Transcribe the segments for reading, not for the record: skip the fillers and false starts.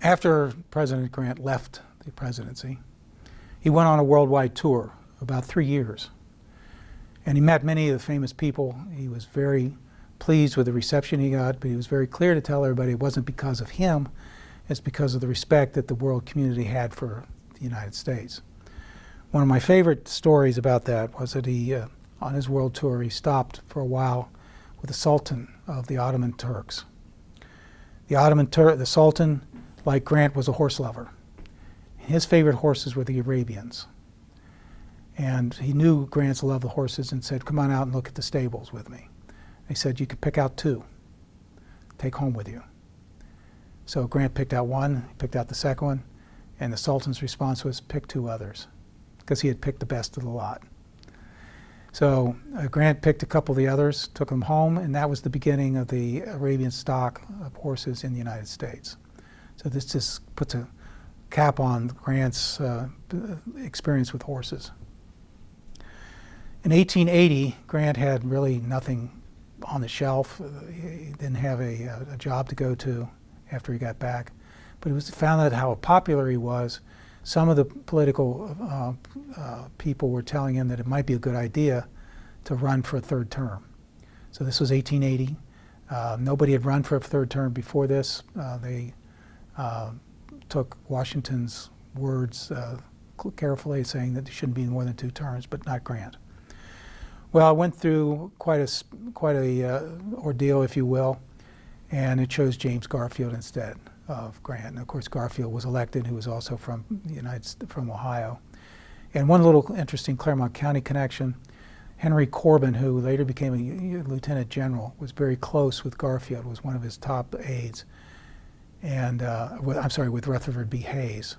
After President Grant left the presidency, he went on a worldwide tour about 3 years. And he met many of the famous people. He was very pleased with the reception he got, but he was very clear to tell everybody it wasn't because of him, it's because of the respect that the world community had for the United States. One of my favorite stories about that was that he, on his world tour, he stopped for a while with the Sultan of the Ottoman Turks. The Sultan, like Grant, was a horse lover. His favorite horses were the Arabians. And he knew Grant's love of horses and said, "Come on out and look at the stables with me." He said, "You can pick out 2, take home with you." So Grant picked out one, he picked out the second one, and the Sultan's response was, "Pick 2 others," because he had picked the best of the lot. So Grant picked a couple of the others, took them home, and that was the beginning of the Arabian stock of horses in the United States. So this just puts a cap on Grant's experience with horses. In 1880, Grant had really nothing on the shelf. He didn't have a job to go to after he got back. But it was found out how popular he was. Some of the political people were telling him that it might be a good idea to run for a 3rd term. So this was 1880. Nobody had run for a 3rd term before this. They took Washington's words carefully, saying that there shouldn't be more than 2 terms, but not Grant. Well, I went through quite a ordeal, if you will, and it chose James Garfield instead of Grant. And of course, Garfield was elected, who was also from Ohio. And one little interesting Clermont County connection: Henry Corbin, who later became a lieutenant general, was very close with Garfield, was one of his top aides, and with Rutherford B. Hayes.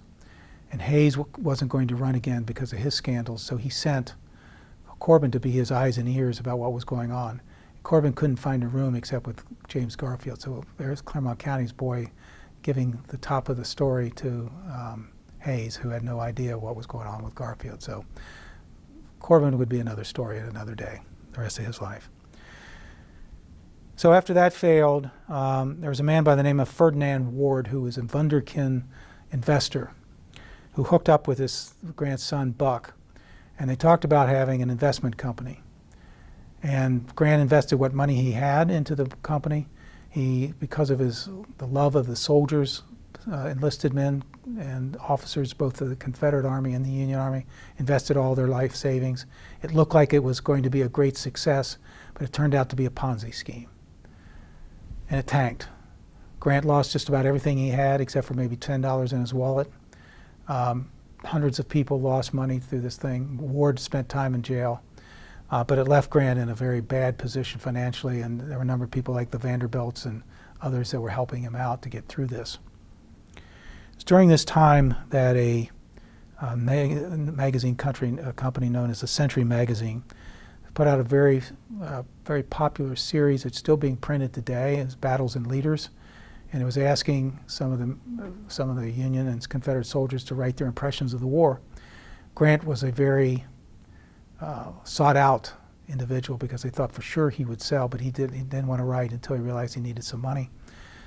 And Hayes wasn't going to run again because of his scandals, so he sent Corbin to be his eyes and ears about what was going on. Corbin couldn't find a room except with James Garfield, so there's Clermont County's boy giving the top of the story to Hayes, who had no idea what was going on with Garfield. So Corbin would be another story at another day, the rest of his life. So after that failed, there was a man by the name of Ferdinand Ward, who was a Wunderkind investor, who hooked up with his Grant's son, Buck, and they talked about having an investment company. And Grant invested what money he had into the company. He, because of the love of the soldiers, enlisted men and officers, both of the Confederate Army and the Union Army, invested all their life savings. It looked like it was going to be a great success, but it turned out to be a Ponzi scheme. And it tanked. Grant lost just about everything he had, except for maybe $10 in his wallet. Hundreds of people lost money through this thing. Ward spent time in jail. But it left Grant in a very bad position financially, and there were a number of people like the Vanderbilts and others that were helping him out to get through this. It's during this time that a magazine company known as the Century Magazine put out a very popular series. It's still being printed today as Battles and Leaders, and it was asking some of the Union and Confederate soldiers to write their impressions of the war. Grant was a very sought-out individual because they thought for sure he would sell, but he didn't want to write until he realized he needed some money.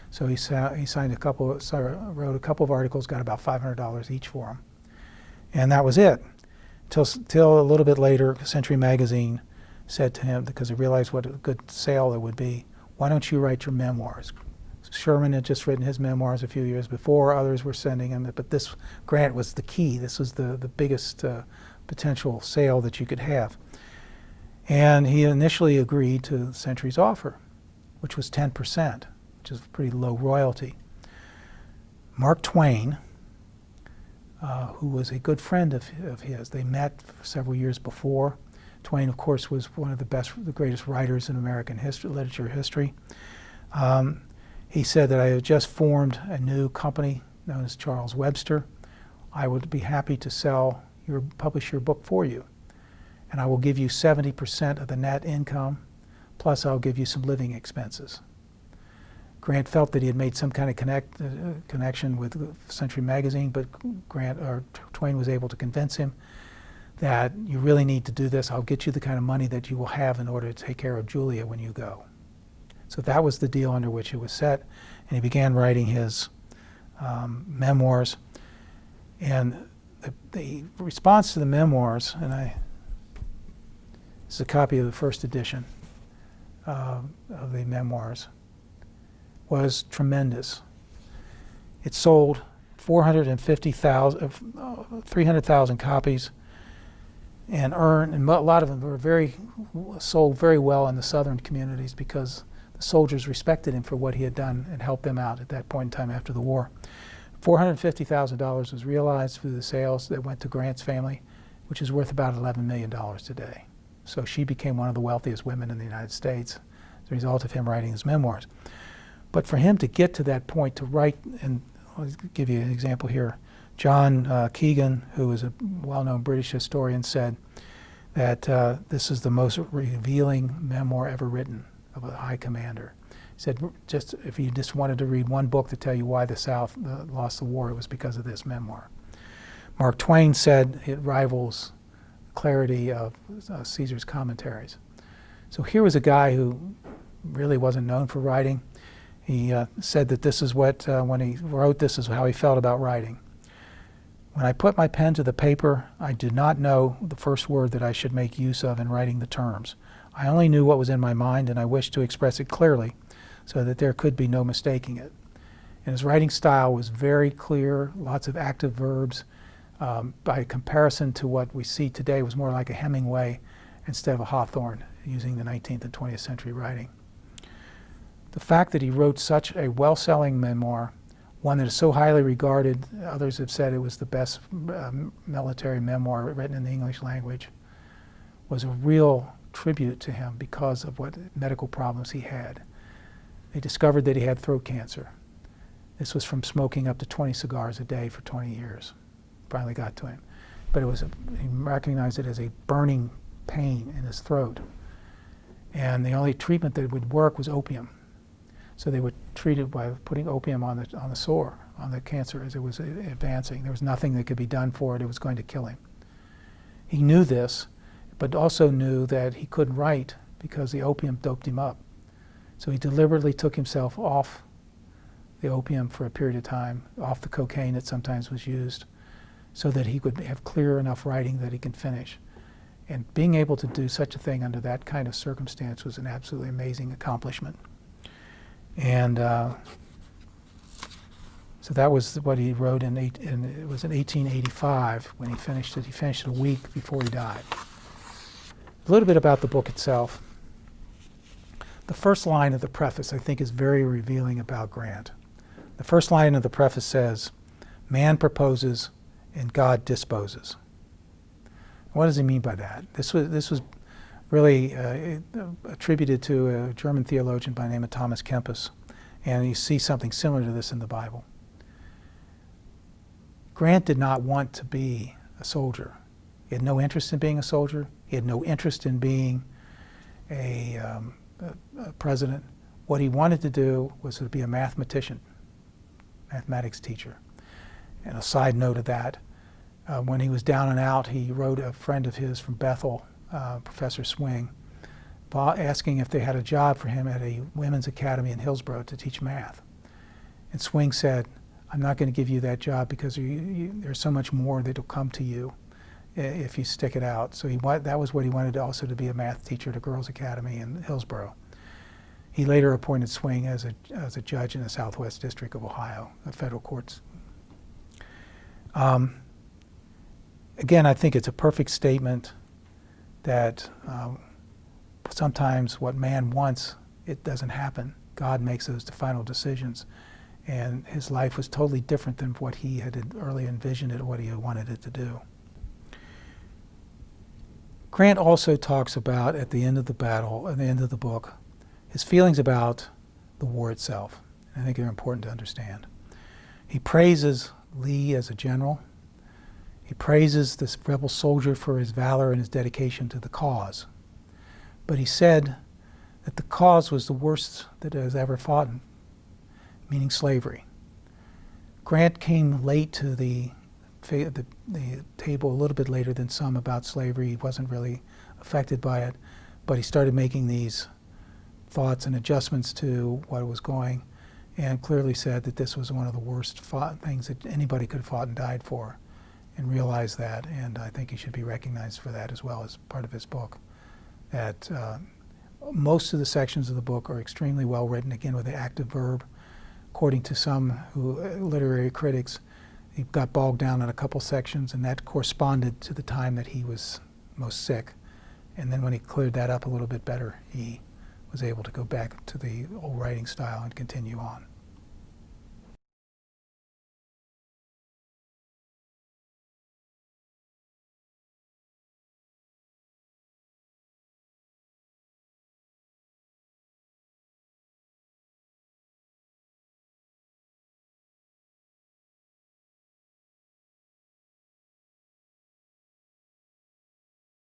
So he wrote a couple of articles, got about $500 each for them, and that was it. Till a little bit later, Century Magazine said to him, because they realized what a good sale it would be, "Why don't you write your memoirs?" Sherman had just written his memoirs a few years before. Others were sending him, but this Grant was the key. This was the biggest potential sale that you could have. And he initially agreed to Century's offer, which was 10%, which is pretty low royalty. Mark Twain, who was a good friend of his, they met several years before. Twain, of course, was one of the greatest writers in American literature history. He said that I have just formed a new company known as Charles Webster. I would be happy to publish your book for you. And I will give you 70% of the net income, plus I'll give you some living expenses. Grant felt that he had made some kind of connection with Century Magazine, but Twain was able to convince him that you really need to do this. I'll get you the kind of money that you will have in order to take care of Julia when you go. So that was the deal under which it was set, and he began writing his memoirs. And the response to the memoirs, and this is a copy of the first edition of the memoirs, was tremendous. It sold 300,000 copies, and a lot of them were sold very well in the southern communities because the soldiers respected him for what he had done and helped them out at that point in time after the war. $450,000 was realized through the sales that went to Grant's family, which is worth about $11 million today. So she became one of the wealthiest women in the United States as a result of him writing his memoirs. But for him to get to that point, to write, and I'll give you an example here. John Keegan, who is a well-known British historian, said that this is the most revealing memoir ever written of a high commander. He said, if you just wanted to read one book to tell you why the South lost the war, it was because of this memoir. Mark Twain said it rivals the clarity of Caesar's commentaries. So here was a guy who really wasn't known for writing. He said that this is what, when he wrote, this is how he felt about writing. When I put my pen to the paper, I did not know the first word that I should make use of in writing the terms. I only knew what was in my mind, and I wished to express it clearly so that there could be no mistaking it. And his writing style was very clear, lots of active verbs. By comparison to what we see today, was more like a Hemingway instead of a Hawthorne, using the 19th and 20th century writing. The fact that he wrote such a well-selling memoir, one that is so highly regarded, others have said it was the best military memoir written in the English language, was a real tribute to him because of what medical problems he had. They discovered that he had throat cancer. This was from smoking up to 20 cigars a day for 20 years. Finally got to him. But he recognized it as a burning pain in his throat. And the only treatment that would work was opium. So they would treat it by putting opium on the sore, on the cancer as it was advancing. There was nothing that could be done for it. It was going to kill him. He knew this, but also knew that he couldn't write because the opium doped him up. So he deliberately took himself off the opium for a period of time, off the cocaine that sometimes was used, so that he could have clear enough writing that he can finish. And being able to do such a thing under that kind of circumstance was an absolutely amazing accomplishment. And so that was what he wrote and it was in 1885 when he finished it. He finished it a week before he died. A little bit about the book itself. The first line of the preface, I think, is very revealing about Grant. The first line of the preface says, "Man proposes and God disposes." What does he mean by that? This was really attributed to a German theologian by the name of Thomas Kempis, and you see something similar to this in the Bible. Grant did not want to be a soldier. He had no interest in being a soldier. He had no interest in being a president. What he wanted to do was to be a mathematician, mathematics teacher. And a side note of that, when he was down and out, he wrote a friend of his from Bethel, Professor Swing, asking if they had a job for him at a women's academy in Hillsborough to teach math. And Swing said, "I'm not going to give you that job because there's so much more that will come to you if you stick it out." So that was what he wanted, also to be a math teacher at a girls' academy in Hillsborough. He later appointed Swing as a judge in the Southwest District of Ohio, the federal courts. Again, I think it's a perfect statement that sometimes what man wants, it doesn't happen. God makes those final decisions. And his life was totally different than what he had early envisioned it, or what he had wanted it to do. Grant also talks about, at the end of the battle, at the end of the book, his feelings about the war itself. I think they're important to understand. He praises Lee as a general. He praises this rebel soldier for his valor and his dedication to the cause. But he said that the cause was the worst that has ever fought, meaning slavery. Grant came late to the table, a little bit later than some, about slavery. He wasn't really affected by it, but he started making these thoughts and adjustments to what was going. and clearly said that this was one of the worst things that anybody could have fought and died for, and realized that, and I think he should be recognized for that as well as part of his book. That most of the sections of the book are extremely well written, again with the active verb. According to some literary critics, he got bogged down in a couple sections, and that corresponded to the time that he was most sick. And then when he cleared that up a little bit better, he was able to go back to the old writing style and continue on.